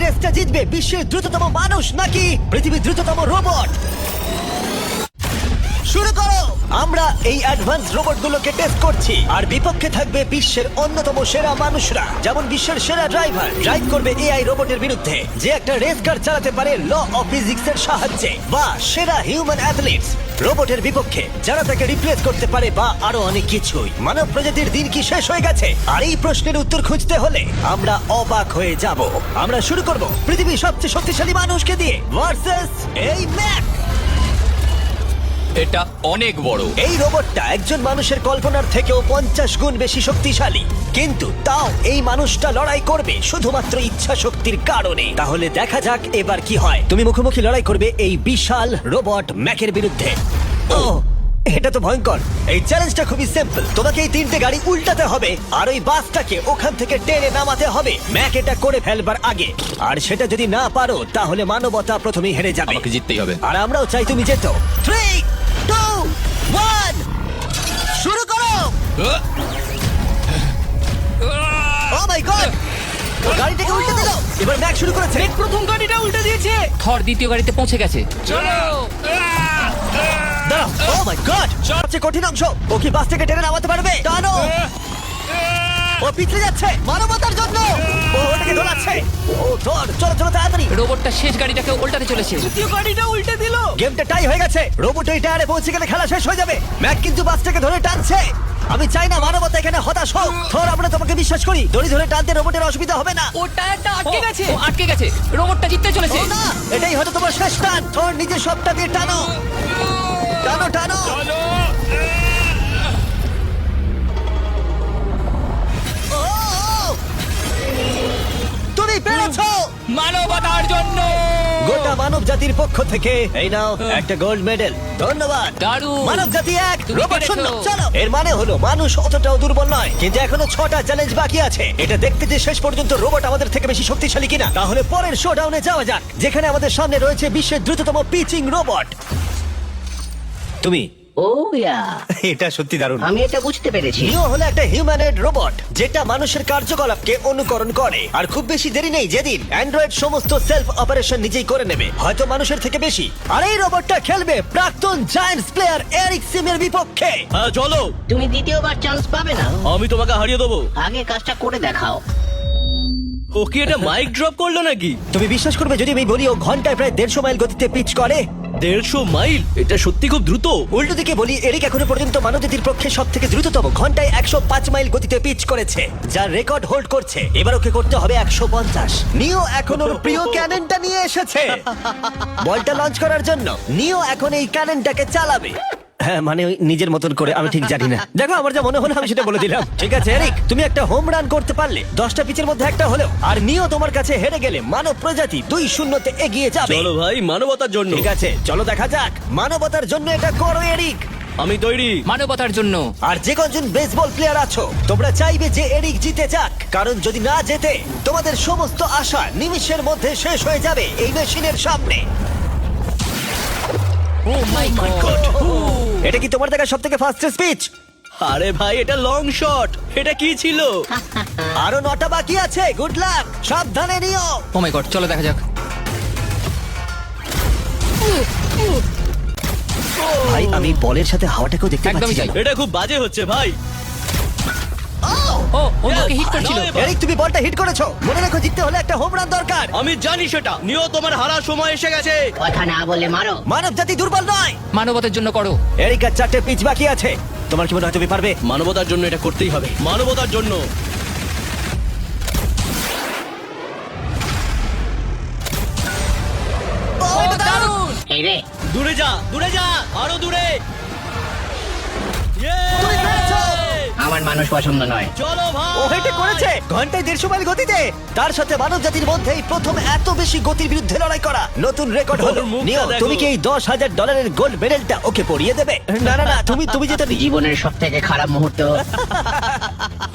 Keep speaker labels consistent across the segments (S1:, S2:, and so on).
S1: রেসটা জিতবে বিশ্বের দ্রুততম মানুষ নাকি পৃথিবীর দ্রুততম রোবট? শুরু করো। আমরা এই অ্যাডভান্স রোবটগুলোকে টেস্ট করছি আর বিপক্ষে থাকবে বিশ্বের অন্যতম সেরা মানুষরা, যেমন বিশ্বের সেরা ড্রাইভার ড্রাইভ করবে এআই রোবটের বিরুদ্ধে যে একটা রেস কার চালাতে পারে ল অফ ফিজিক্স এর সাহায্যে, বা সেরা হিউম্যান অ্যাথলিটস রোবটের বিপক্ষে যারা তাকে রিপ্লেস করতে পারে, বা আরো অনেক কিছুই। মানব প্রজাতির দিন কি শেষ হয়ে গেছে? আর এই প্রশ্নের উত্তর খুঁজতে হলে আমরা অবাক হয়ে যাব। আমরা শুরু করব পৃথিবীর সবচেয়ে শক্তিশালী মানুষকে দিয়ে ভার্সেস এই ম্যাক।
S2: এটা অনেক বড়।
S1: এই রোবটটা একজন মানুষের কল্পনার থেকেও 50 গুণ বেশি শক্তিশালী, কিন্তু তাও এই মানুষটা লড়াই করবে শুধুমাত্র ইচ্ছা শক্তির কারণে। তাহলে দেখা যাক এবার কি হয়। তুমি মুখোমুখি লড়াই করবে এই বিশাল রোবট ম্যাকের বিরুদ্ধে। ও, এটা তো ভয়ঙ্কর। এই চ্যালেঞ্জটা খুবই সিম্পল। তোমাকে এই 3টে গাড়ি উল্টাতে হবে আর ওই বাসটাকে ওখান থেকে টেনে নামাতে হবে ম্যাক এটা করে ফেলবার আগে। আর সেটা যদি না পারো তাহলে মানবতা প্রথমেই হেরে যাবে।
S2: আমাকে জিততেই হবে।
S1: আর আমরাও চাই তুমি যেত। 3, 2, 1 শুরু করো। ও মাই গড, ও গাড়িটাকে উল্টে দিল। এবার ম্যাক শুরু করেছে।
S3: প্রথম গাড়িটা উল্টে দিয়েছে।
S4: থর দ্বিতীয় গাড়িতে পৌঁছে গেছে।
S3: চলো।
S1: দাঁড়াও, ও মাই গড, সবচেয়ে কঠিন অংশ। ও কি বাস থেকে টেনে নামাতে পারবে? টানো। ও পিছলে যাচ্ছে মানবতার জন্য। ও ওটাকে দোলাচ্ছে। ও ধর, চলো চলো তাড়াতাড়ি।
S4: রোবটটা শেষ গাড়িটাকে উল্টাতে চলেছে।
S3: দ্বিতীয় গাড়িটা উল্টে দিল।
S1: গেমটা টাই হয়ে গেছে। রোবট এই টায়ারে পৌঁছে গেলে খেলা শেষ হয়ে যাবে। ম্যাক কিন্তু বাসটাকে ধরে টানছে। আমি চাই না মানবতা এখানে হতাশ হোক। থর, আমরা তোমাকে বিশ্বাস করি। দড়ি ধরে টানতে রোবটের অসুবিধা হবে না।
S3: ও টায়ারটা আটকে গেছে।
S4: ও আটকে গেছে। রোবটটা জিততে চলেছে।
S1: ও না, এটাই হয়তো তোমার শেষ টান। থর নিজের সবটা দিয়ে টানো, টানো টানো। ও, তুমি পেরেছো।
S4: মানবতার জন্য।
S1: গোটা মানব জাতির পক্ষ থেকে এই নাও একটা গোল্ড মেডেল। ধন্যবাদ।
S4: দারুণ।
S1: মানব জাতি এক,
S4: তুমি
S1: রোবট
S4: পেরেছো।
S1: শূন্য। চলো, এর মানে হলো মানুষ অতটাও দুর্বল নয়, কিন্তু এখনো 6টা চ্যালেঞ্জ বাকি আছে। এটা দেখতে যে শেষ পর্যন্ত রোবট আমাদের থেকে বেশি শক্তিশালী কিনা। তাহলে পরের শোডাউনে যাওয়া যাক, যেখানে আমাদের সামনে রয়েছে বিশ্বের দ্রুততম পিচিং রোবট। তুমি
S5: ও ইয়া,
S1: এটা সত্যি দারুণ।
S5: আমি এটা বুঝতে পেরেছি।
S1: নিও হলো একটা হিউম্যানয়েড রোবট যেটা মানুষের কার্যকলাপকে অনুকরণ করে। আর খুব বেশি দেরি নেই, যেদিন অ্যান্ড্রয়েড সমস্ত সেলফ অপারেশন নিজেই করে নেবে, হয়তো মানুষের থেকে বেশি। আর এই রোবটটা খেলবে প্রাক্তন জায়ান্টস প্লেয়ার এরিক সিমের বিপক্ষে।
S6: হ্যাঁ চলো,
S5: তুমি দ্বিতীয়বার চান্স পাবে না।
S6: আমি তোমাকে হারিয়ে দেবো।
S5: আগে কাজটা করে দেখাও।
S6: ও কি এটা মাইক ড্রপ করলো নাকি?
S1: তুমি বিশ্বাস করবে যদি আমি বলি ও ঘন্টায় প্রায় 150 মাইল গতিতে পিচ করে?
S6: 150 মাইল? এটা সত্যি খুব দ্রুত।
S1: উল্টো দিকে বলি, এরিক এখনো পর্যন্ত মানবজাতির পক্ষে সব থেকে দ্রুততম ঘন্টায় 105 মাইল গতিতে পিচ করেছে, যার রেকর্ড হোল্ড করছে। এবার ওকে করতে হবে 150। নিও এখন ওর প্রিয় ক্যাননটা নিয়ে এসেছে বলটা লঞ্চ করার জন্য। নিও এখন এই ক্যাননটাকে চালাবে। হ্যাঁ, মানে ওই নিজের মতন করে, আমি ঠিক জানি না। দেখো, আমার যা মনে হলো আমি সেটা বলে দিলাম। ঠিক আছে এরিক, তুমি একটা হোম রান করতে পারলে 10টা পিচের মধ্যে একটা হলেও, আর নিও তোমার কাছে হেরে গেলে মানব প্রজাতি 2-0 এগিয়ে যাবে।
S6: চলো ভাই, মানবতার জন্য।
S1: ঠিক আছে, চলো দেখা যাক। মানবতার জন্য এটা করো এরিক।
S6: আমি তৈরি।
S4: মানবতার জন্য।
S1: আর যে কজন বেসবল প্লেয়ার আছো, তোমরা চাইবে যে এরিক জিতে যাক, কারণ যদি না জেতে তোমাদের সমস্ত আশা নিমিষের মধ্যে শেষ হয়ে যাবে এই মেশিনের সামনে।
S4: ও মাই গড।
S1: এটা কি তোমার দেখা সব থেকে ফাস্টেস্ট স্পিচ?
S6: আরে ভাই, এটা লং শট। এটা কি ছিল?
S1: আরো 9টা বাকি আছে। গুড লাক, সাবধানে নিও।
S4: ও মাই গড, চলো দেখা যাক।
S1: ভাই, আমি বলের সাথে হাওয়াটাকেও দেখতে
S4: একদমই
S1: পাচ্ছি।
S4: তাই।
S6: এটা খুব বাজে হচ্ছে ভাই।
S4: ও ওকে হিট করছিল।
S6: নয় এবার।
S1: এরিক, তুমি বলটা হিট করেছো। মনে রেখো, জিততে হলে একটা হোম রান দরকার।
S6: আমি জানি সেটা। নিও, তোমার হারার সময় এসে গেছে।
S5: কথা না বলে মারো।
S1: মানব জাতি দুর্বল নয়।
S4: মানবতার জন্য করো।
S1: এরিক আর 4টে পিচ বাকি আছে। তোমার কি মনে হয় তুমি পারবে?
S6: মানবতার জন্য এটা করতেই হবে। মানবতার জন্য।
S1: ও, এটা দারুণ।
S5: এই রে,
S6: দূরে যা, দূরে যা, আরো দূরে।
S1: তুমি পেরেছো।
S5: আমার মানুষ পছন্দ নয়।
S6: চলো ভাই।
S1: ও এটা করেছে ঘন্টায় 150 মাইল গতিতে। তার সাথে মানব জাতির মধ্যেই প্রথম এত বেশি গতির বিরুদ্ধে লড়াই করা নতুন রেকর্ড হলো।
S6: ওর মুখটা
S1: নিও,
S6: দেখো।
S1: তুমি কি এই $10,000 গোল্ড মেডেলটা ওকে পরিয়ে দেবে? না না না, তুমি যেতে নি।
S5: জীবনের সব থেকে খারাপ মুহূর্ত।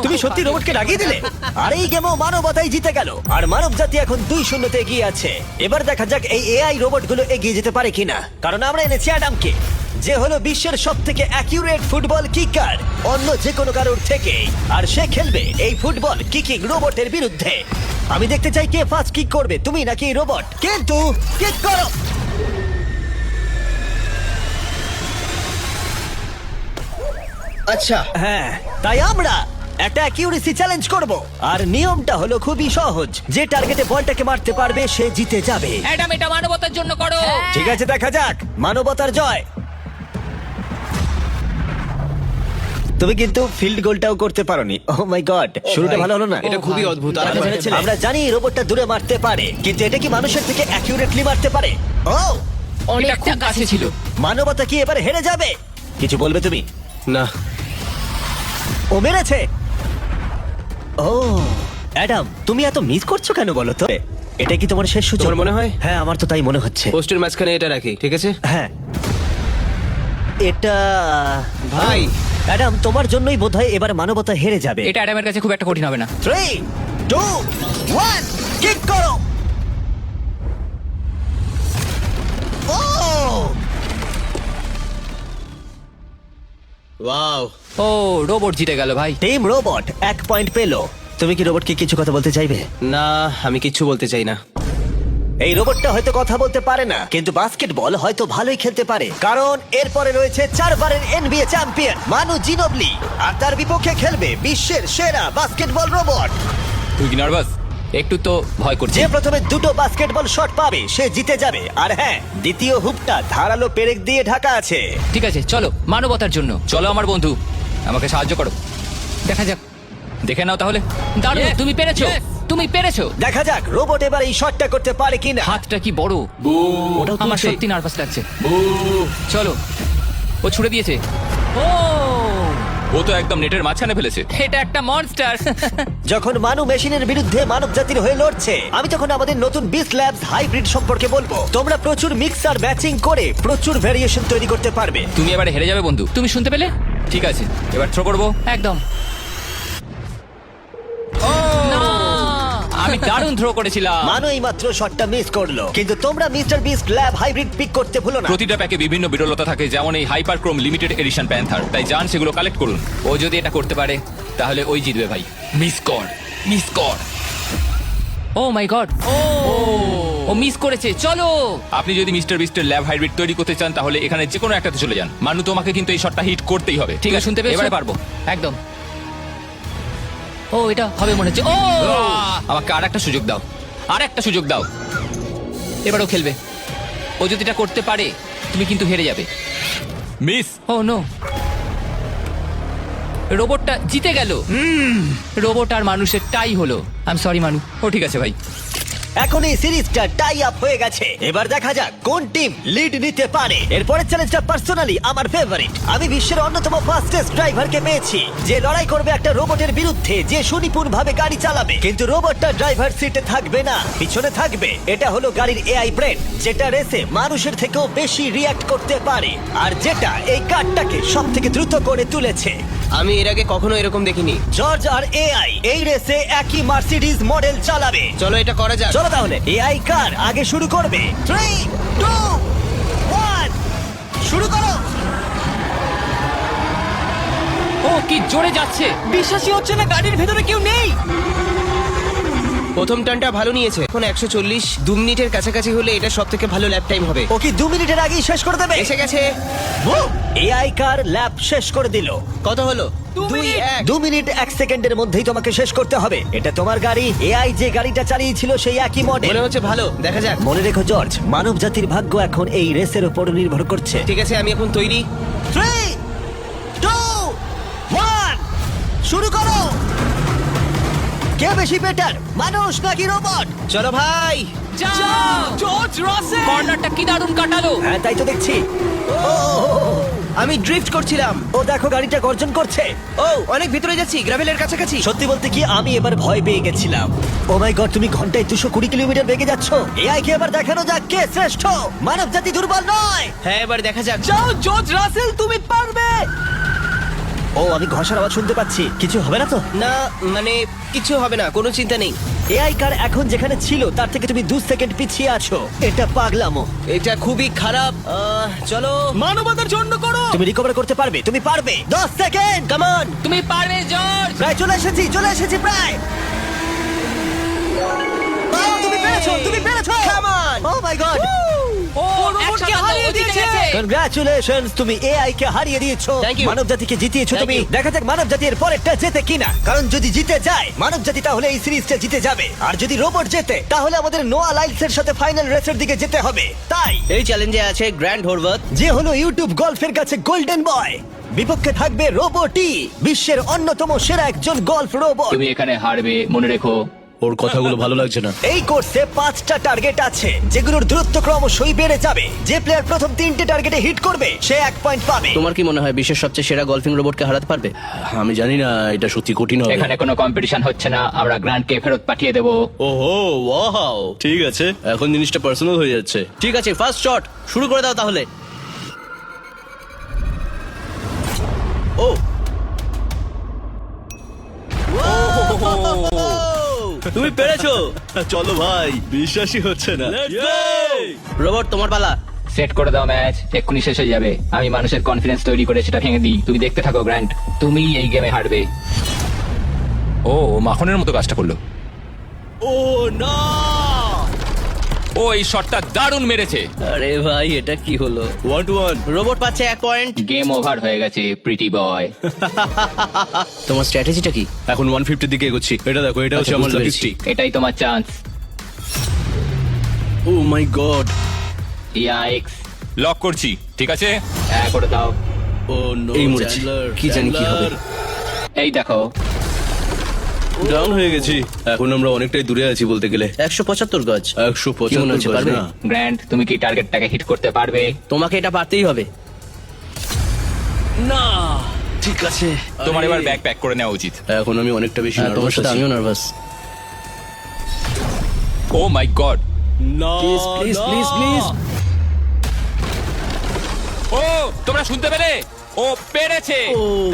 S1: তুমি সত্যি রোবটকে লাগিয়ে দিলে। আর এই গেমও মানবতাই জিতে গেল, আর মানব জাতি এখন 2-0 এগিয়ে আছে। এবার দেখা যাক এই এআই রোবটগুলো এগিয়ে যেতে পারে কিনা, কারণ আমরা এনেছি অ্যাডামকে। যে হলো বিশ্বের সবথেকে অ্যাকিউরেট ফুটবল কিকার অন্য যে কোনো কারোর থেকে, আর সে খেলবে এই ফুটবল কিকিং রোবটের বিরুদ্ধে। আমি দেখতে চাই কে ফার্স্ট কিক করবে, তুমি নাকি এই রোবট। কিন্তু কিক করো।
S6: আচ্ছা
S1: হ্যাঁ, তাই আমরা একটা অ্যাকিউরেসি চ্যালেঞ্জ করব, আর নিয়মটা হলো খুবই সহজ। যে টার্গেটে বলটাকে মারতে পারবে সে জিতে যাবে।
S4: অ্যাডাম, এটা মানবতার জন্য করো।
S1: ঠিক আছে, দেখা যাক মানবতার জয়। তুমি কিন্তু ফিল্ড গোলটাও করতে পারোনি। ওহ মাই গড, শুরুটা
S6: ভাই,
S1: ভালো হলো না।
S6: এটা খুবই অদ্ভুত। আর
S1: আমরা
S6: ভেবেছিলাম-
S1: আমরা জানি রোবটটা দূরে মারতে পারে, কিন্তু এটা কি মানুষের থেকে অ্যাকিউরেটলি মারতে পারে? ও,
S4: এটা খুব কাছে ছিল।
S1: মানবতা কি এবার হেরে যাবে? কিছু বলবে তুমি?
S6: না,
S1: ও মেরেছে। ও অ্যাডাম, তুমি এত মিস করছো কেন বলো তো? এটা কি তোমার শেষ সূচক?
S6: তোমার মনে হয়?
S1: হ্যাঁ, আমার তো তাই মনে হচ্ছে।
S6: পোস্টের মাঝখানে এটা রাখি, ঠিক আছে?
S1: হ্যাঁ, এটা
S6: ভাই
S1: অ্যাডাম, তোমার জন্যই বোধহয় এবার মানবতা হেরে যাবে।
S4: এটা অ্যাডামের কাছে খুব একটা কঠিন হবে না।
S1: 3, 2, 1, কিক করো। ও,
S6: ওয়াও,
S4: ও, রোবট জিতে গেল ভাই।
S1: টিম রোবট 1 পয়েন্ট পেলো। তুমি কি রোবটকে কিছু কথা বলতে চাইবে?
S6: না আমি কিচ্ছু বলতে চাই না।
S1: এই রোবটটা হয়তো কথা বলতে পারে না, কিন্তু বাস্কেটবল হয়তো ভালোই খেলতে পারে, কারণ এরপরে রয়েছে 4 বারের NBA চ্যাম্পিয়ন মানু জিনোবলি, আর তার বিপক্ষে খেলবে বিশ্বের সেরা বাস্কেটবল রোবট।
S4: তুই কি নার্ভাস? একটু তো ভয় করছে।
S1: যে প্রথমে দুটো বাস্কেটবল শট পাবে সে জিতে যাবে। আর হ্যাঁ, দ্বিতীয় হুপটা ধারালো পেরেক দিয়ে ঢাকা আছে।
S4: ঠিক আছে, চলো মানবতার জন্য। চলো আমার বন্ধু, আমাকে সাহায্য করো। দেখা যাক, দেখে নাও তাহলে। দাঁড়াও, তুমি পেরেছো, তুমি পেরেছো।
S1: দেখা যাক রোবট এবার এই শটটা করতে পারে কিনা।
S4: হাতটা কি বড়!
S1: ওটাও
S4: আমার
S1: তুলছে।
S4: সত্যি নার্ভাস লাগছে। চলো, ও ছুড়ে দিয়েছে। ও তো একদম নেটের মাঝখানে ফেলেছে। এটা একটা মনস্টার।
S1: যখন মানু মেশিনের বিরুদ্ধে মানব জাতির হয়ে লড়ছে, আমি তখন আমাদের নতুন বিস ল্যাবস হাইব্রিড সম্পর্কে বলবো। তোমরা প্রচুর মিক্সার ম্যাচিং করে প্রচুর ভেরিয়েশন তৈরি করতে পারবে।
S4: তুমি এবারে হেরে যাবে বন্ধু, তুমি শুনতে পেলে? ঠিক আছে, এবার থ্রো করবো। একদম। না! আমি দারুণ থ্রো করেছিলাম।
S1: মানু এই মাত্র শটটা মিস করলো, কিন্তু তোমরা Mister Beast lab hybrid pick করতে ভুলো না।
S2: প্রতিটা প্যাকে বিভিন্ন বিরলতা থাকে, যেমন এই হাইপারক্রোম লিমিটেড এডিশন প্যান্থার। তাই যান সেগুলো কালেক্ট করুন।
S4: ও যদি এটা করতে পারে তাহলে ওই জিতবে ভাই।
S2: মিস কর, মিস কর।
S4: ও মাই গড! ও মিস করেছে। চলো।
S2: আপনি যদি মিস্টার বিস্টের ল্যাব হাইব্রিড তৈরি করতে চান তাহলে এখানে যে কোনো একটাতে চলে যান। মানু, তোমাকে কিন্তু এই শটটা হিট করতেই হবে।
S4: ঠিক আছে, শুনতে পেয়েছো?
S2: এবারে পারবো।
S4: একদম। ও, এটা হবে মনে হচ্ছে। ও,
S2: আমাকে আর একটা সুযোগ দাও, আর একটা সুযোগ দাও।
S4: এবারও খেলবে। ও যদি এটা করতে পারে তুমি কিন্তু হেরে যাবে।
S2: মিস।
S4: ও নো, রোবটটা জিতে গেল। রোবট আর মানুষের টাই হলো। আই এম সরি মানু। ও ঠিক আছে ভাই।
S1: এখন এই সিরিজটা টাই আপ হয়ে গেছে। এবার দেখা যাক কোন টিম লিড নিতে পারে। এরপরের চ্যালেঞ্জটা পার্সোনালি আমার ফেভারিট। আমি বিশ্বের অন্যতম ফাস্টেস্ট ড্রাইভারকে পেয়েছি, যে লড়াই করবে একটা রোবটের বিরুদ্ধে যে সুনিপুণ ভাবে গাড়ি চালাবে। কিন্তু রোবটটা ড্রাইভার সিটে থাকবে না, পিছনে থাকবে। এটা হলো গাড়ির এআই ব্রেন, যেটা রেসে মানুষের থেকেও বেশি রিয়্যাক্ট করতে পারে, আর যেটা এই কারটাকে সব থেকে দ্রুত করে তুলেছে।
S6: আমি এর আগে কখনো এরকম দেখিনি।
S1: জর্জ আর এআই এই রেসে একই মার্সিডিজ মডেল চালাবে।
S6: চলো এটা করা যাক।
S1: চলো তাহলে এআই কার আগে শুরু করবে। 3, 2, 1, শুরু করো।
S4: ও কি জোরে যাচ্ছে!
S3: বিশ্বাসই হচ্ছে না গাড়ির ভেতরে কেউ নেই।
S6: প্রথম টার্নটা ভালো নিয়েছে। এখন 140, 2 মিনিটের কাছাকাছি হলে এটা সব থেকে ভালো ল্যাপ টাইম হবে।
S1: ও কি 2 মিনিটের আগেই শেষ করে দেবে?
S6: এসে গেছে।
S1: এআই কার ল্যাব শেষ করে দিল।
S6: কত হলো?
S3: 2 মিনিট।
S1: 2 মিনিট 1 সেকেন্ডের মধ্যেই তোমাকে শেষ করতে হবে। এটা তোমার গাড়ি। এআই যে গাড়িটা চালিয়েছিল সেই একই মডেল।
S6: মনে হচ্ছে ভালো, দেখা যাক।
S1: মনে রেখো জর্জ, মানব জাতির ভাগ্য এখন এই রেসের উপর নির্ভর করছে।
S6: ঠিক আছে, আমি এখন তৈরি।
S1: 3, 2, 1, শুরু করো। কে বেশি বেটার, মানুষ নাকি রোবট?
S6: চলো ভাই।
S4: যাও!
S3: জর্জ রাসেল।
S4: কর্নারটা কি দারুণ কাটালো!
S1: হ্যাঁ, তাই তো দেখছি।
S6: আমি ড্রিফট করছিলাম।
S1: ও দেখো গাড়িটা গর্জন করছে।
S6: ও অনেক ভিতরে যাচ্ছি, গ্রাভেলের কাছাকাছি।
S1: সত্যি বলতে কি আমি এবার ভয় পেয়ে গেছিলাম। ও মাই গড, তুমি ঘন্টায় 220 কিলোমিটার বেগে যাচ্ছ। এআই কে এবার দেখানো যাক কে শ্রেষ্ঠ। মানব জাতি দুর্বল নয়।
S6: হ্যাঁ, এবার দেখা যাক।
S3: যাও জর্জ রাসেল, তুমি পারবে।
S1: ও ও আমি ঘষার আওয়াজ শুনতে পাচ্ছি, কিছু হবে না তো?
S6: না মানে কিছু হবে না, কোনো চিন্তা নেই।
S1: এআই কার এখন যেখানে ছিল তার থেকে তুমি 2 সেকেন্ড পিছিয়ে আছো, এটা পাগলামো।
S6: এটা খুবই খারাপ। চলো,
S3: মানবতার জন্য করো।
S1: তুমি রিকভার করতে পারবে, তুমি পারবে। 10 সেকেন্ড, কাম অন।
S4: তুমি পারবে জর্জ।
S1: প্রায় চলে এসেছি প্রায়। তুমি পেরেছো, তুমি পেরেছো।
S6: Come on!
S1: Oh my God!
S3: ও রোবটকে হারিয়ে দিয়েছে।
S1: Congratulations, তুমি এআই কে হারিয়ে দিয়েছো।
S6: Thank you.
S1: মানবজাতিকে জিতিয়েছো
S6: Thank
S1: তুমি।
S6: you.
S1: দেখা যাক মানবজাতির পরেরটা জেতে কিনা। কারণ যদি জিতে যায় মানবজাতি তাহলে এই সিরিজটা জিতে যাবে। আর যদি রোবট জেতে তাহলে আমাদের নোয়া লাইলসের সাথে ফাইনাল রেসের দিকে যেতে হবে। তাই
S6: এই চ্যালেঞ্জে আছে গ্র্যান্ড হোরভাত।
S1: যে হলো ইউটিউব গল্ফের কাছে গোল্ডেন বয়, বিপক্ষে থাকবে রোবটই, বিশ্বের অন্যতম সেরা একজন গল্ফ রোবট।
S4: তুমি এখানে হারবে, মনে রেখো।
S7: ওর কথাগুলো ভালো লাগছে না।
S1: এই কোর্সে 5টা টার্গেট আছে যেগুলোর দূরত্ব ক্রমশই বেড়ে যাবে। যে প্লেয়ার প্রথম 3টে টার্গেটে হিট করবে সে 1 পয়েন্ট পাবে।
S6: তোমার কি মনে হয় বিশ্বের সবচেয়ে সেরা গলফিং রোবটকে হারাতে পারবে?
S7: আমি জানি না, এটা সত্যি কঠিন হবে।
S4: এখানে কোনো কম্পিটিশন হচ্ছে না, আমরা গ্র্যান্ডকে ফেরত পাঠিয়ে দেবো।
S7: ওহো, ওয়াও, ঠিক আছে, এখন জিনিসটা পার্সোনাল হয়ে যাচ্ছে।
S6: ঠিক আছে, ফার্স্ট শট শুরু করে দাও তাহলে। ও তুমি পেরেছো।
S7: চলো ভাই, বিশ্বাসই হচ্ছে না।
S6: রোবট তোমার পালা।
S4: সেট করে দাও ম্যাচ, এক্ষুনি শেষ হয়ে যাবে। আমি মানুষের কনফিডেন্স তৈরি করে সেটা ভেঙে দিই। তুমি দেখতে থাকো গ্র্যান্ড, তুমি এই গেমে হারবে।
S2: ও মাখনের মতো কাজটা করলো।
S7: ও না,
S2: ও এই শটটা দারুণ মেরেছে।
S6: আরে ভাই, এটা কি হলো?
S7: 1-1।
S6: রোবট পাচ্ছে 1 পয়েন্ট।
S4: গেম ওভার হয়ে গেছে, প্রিটি বয়।
S6: তোমার স্ট্র্যাটেজিটা কি?
S7: এখন 150 দিকে এগোচ্ছি। এটা দেখো, এটা হচ্ছে
S6: আচ্ছা,
S7: আমার
S6: বুঝতে
S7: লাকি
S6: পেরেছি।
S7: স্ট্রিক।
S4: এটাই তোমার chance.
S7: O my god,
S4: yikes,
S2: lock করছি, ঠিক আছে?
S4: হ্যাঁ করে দাও।
S7: ও নো,
S6: এই মরেছি। কি জানি কি হবে।
S4: এই দেখো,
S7: ডাউন হয়ে গেছি। এখন আমরা অনেকটাই দূরে আছি বলতে গেলে।
S6: 175 গজ।
S7: 175
S6: কি মনে হচ্ছে,
S7: গজ
S6: পারবে?
S7: না।
S4: গ্র্যান্ড তুমি কি টার্গেটটাকে হিট করতে পারবে?
S6: তোমাকে এটা পারতেই হবে।
S7: না, ঠিক আছে,
S2: তোমার এবার ব্যাগ প্যাক করে নেওয়া উচিত।
S7: এখন আমি অনেকটা বেশি
S6: হ্যাঁ, তোমার
S7: নার্ভাস
S6: সাথে
S7: আছি।
S6: আমিও নার্ভাস।
S2: ও মাই গড,
S7: না,
S6: প্লিজ প্লিজ
S7: না।
S6: Please please.
S2: ও তোমরা শুনতে পেলে? ও পেরেছে,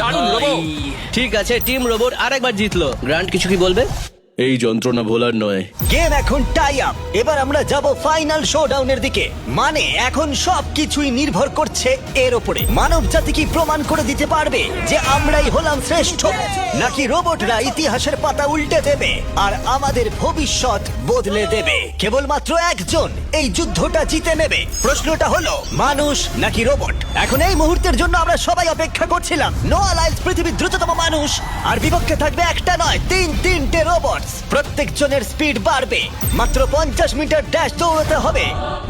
S2: দারুণ রোবো।
S6: ঠিক আছে, টিম রোবট আরেকবার জিতলো। গ্র্যান্ড কিছু কি বলবে?
S7: এই যন্ত্রণা ভোলার নয়।
S1: গেম এখন টাই আপ। এবার আমরা যাব ফাইনাল শোডাউনের দিকে। মানে এখন সবকিছুই নির্ভর করছে এর উপরে। মানব জাতি কি প্রমাণ করে দিতে পারবে যে আমরাই হলাম শ্রেষ্ঠ, নাকি রোবটরা ইতিহাসের পাতা উল্টে দেবে আর আমাদের ভবিষ্যৎ বদলে দেবে? কেবলমাত্র একজন এই যুদ্ধটা জিতে নেবে। প্রশ্নটা হলো মানুষ নাকি রোবট। এখন এই মুহূর্তের জন্য আমরা সবাই অপেক্ষা করছিলাম। নোয়া লাইলস পৃথিবীর দ্রুততম মানুষ, আর বিপক্ষে থাকবে একটা নয়, তিনটে রোবট। প্রত্যেকজনের স্পিড বাড়বে। মাত্র 50 মিটার ড্যাশ দৌড়াতে হবে।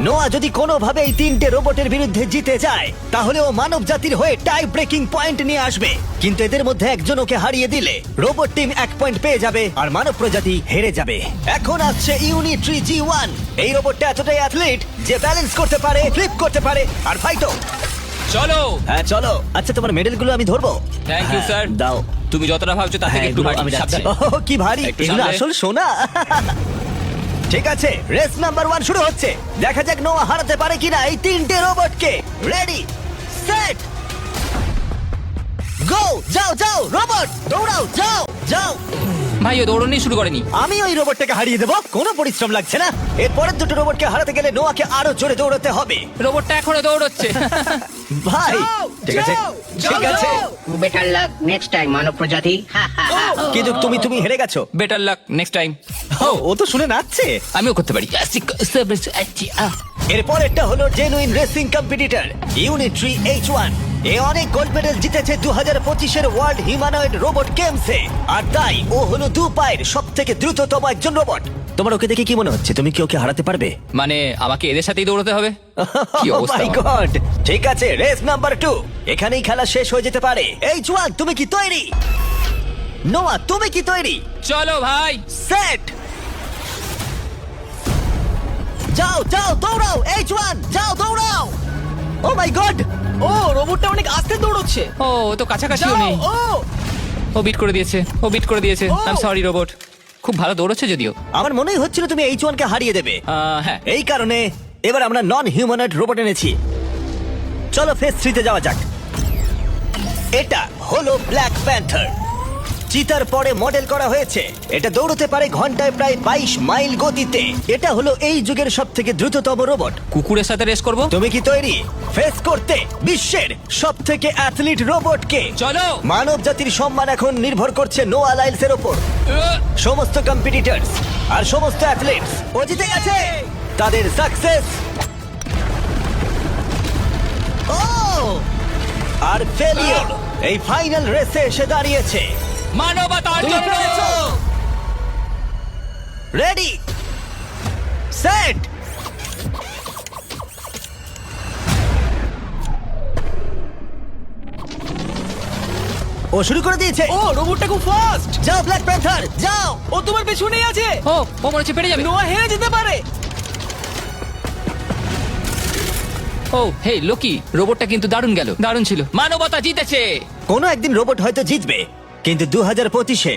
S1: নোয়া যদি কোনোভাবে এই 3টে রোবটের বিরুদ্ধে জিতে যায় তাহলে ও মানব জাতির হয়ে টাই ব্রেকিং পয়েন্ট নিয়ে আসবে। কিন্তু এদের মধ্যে একজন ওকে হারিয়ে দিলে রোবট টিম 1 পয়েন্ট পেয়ে যাবে আর মানব প্রজাতি হেরে যাবে। এখন আসছে ইউনিট্রি G1। এই রোবটটা এতটাই অ্যাথলিট যে ব্যালেন্স করতে পারে, ফ্লিপ করতে পারে আর ফাইটও।
S2: চলো।
S1: হ্যাঁ চলো। আচ্ছা, তোমার মেডেলগুলো আমি ধরবো?
S2: Thank you sir.
S1: দাও।
S2: তুমি যতটা ভাবছো তার থেকে
S1: হ্যাঁ,
S2: একটু
S1: এগুলো
S2: ভারী।
S1: আমি যাচ্ছি।
S2: সাবধানে।
S1: ওহ, কি ভারী
S2: একটু
S1: এগুলো,
S2: সামলে।
S1: আসল সোনা। ঠিক আছে, রেস নাম্বার 1 শুরু হচ্ছে। দেখা যাক নোয়া হারাতে পারে কিনা এই 3টে রোবটকে। রেডি, সেট, গো। যাও যাও রোবট, দৌড়াও, যাও যাও।
S4: ভাই ও দৌড়নি শুরু করেনি।
S1: আমি ওই রোবটটাকে হারিয়ে দেবো, কোনো পরিশ্রম লাগছে না। এরপরের দুটো রোবটকে হারাতে গেলে নোয়াকে আরো জোরে দৌড়াতে হবে।
S4: রোবটটা এখনো দৌড়চ্ছে।
S1: ভাই ঠিক আছে, ঠিক আছে,
S5: বেটার লাক নেক্সট টাইম মানব প্রজাতি।
S1: কিন্তু তুমি হেরে গেছো।
S4: Better luck next time.
S1: ও তো শুনে নাচছে।
S4: আমিও করতে পারি।
S1: এরপরেরটা হলো genuine racing competitor Unitree H1। এ অনেক গোল্ড মেডেল জিতেছে 2025-এর ওয়ার্ল্ড হিউম্যানয়েড রোবট গেমসে, আর তাই ও হলো 2 পায়ের সব থেকে দ্রুততম একজন রোবট। তোমার ওকে দেখে কি মনে হচ্ছে? তুমি কি ওকে হারাতে পারবে?
S4: মানে আমাকে এদের সাথেই দৌড়াতে হবে? কি
S1: Oh
S4: অবস্থা
S1: my
S4: আমার।
S1: God! ঠিক আছে, রেস নাম্বার 2। এখানেই খেলা শেষ হয়ে যেতে পারে। H1, তুমি কি তৈরি? নোয়া, তুমি কি তৈরি?
S4: চলো ভাই।
S1: সেট, যাও যাও দৌড়াও। H1, যাও দৌড়াও। ও মাই গড!
S3: ও রোবটটা অনেক আস্তে দৌড়চ্ছে।
S4: ও ও তো কাছাকাছিও
S3: যাও,
S4: নেই। ও বিট করে দিয়েছে, ও বিট করে দিয়েছে।
S3: Oh.
S4: I am sorry robot. খুব ভালো দৌড়চ্ছে যদিও।
S1: আমার মনেই হচ্ছিল তুমি H1 কে হারিয়ে দেবে।
S4: হ্যাঁ।
S1: এই কারণে এবার আমরা নন হিউম্যানয়েড রোবট এনেছি। চলো ফেজ 3 তে যাওয়া যাক। এটা হলো ব্ল্যাক প্যান্থার। চিতার পরে মডেল করা হয়েছে। এটা দৌড়তে পারে ঘন্টায় প্রায় 22 মাইল গতিতে। এটা হলো এই যুগের সবথেকে দ্রুততম রোবট।
S4: কুকুরের সাথে রেস করব।
S1: তুমি কি তৈরি ফেস করতে বিশ্বের সবথেকে অ্যাথলিট রোবটকে?
S4: চলো।
S1: মানব জাতির সম্মান এখন নির্ভর করছে নোয়া লাইলসের ওপর। সমস্ত কম্পিটিটরস আর সমস্ত অ্যাথলিটস ও জিতে গেছে। তাদের সাকসেস আর ফেলিওর এই ফাইনাল রেসে এসে দাঁড়িয়েছে।
S4: মানবতার জন্য।
S1: রেডি সেট ও শুরু করে দিয়েছে।
S3: ও রোবটটা খুব ফাস্ট।
S1: যাও ব্ল্যাক প্যান্থার যাও।
S3: ও তোমার পেছনেই আছে।
S4: ও ও মনে হচ্ছে পেরে যাবে।
S3: নোয়া হেরে যেতে পারে।
S4: ও হেই লোকি, রোবটটা কিন্তু দারুণ গেল, দারুণ ছিল। মানবতা জিতেছে।
S1: কোনো একদিন রোবট হয়তো জিতবে, কিন্তু 2025-এ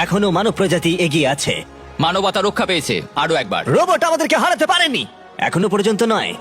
S1: এখনো মানব প্রজাতি এগিয়ে আছে।
S4: মানবতা রক্ষা পেয়েছে আরো একবার।
S1: রোবট আমাদেরকে হারাতে পারেনি এখনো পর্যন্ত নয়।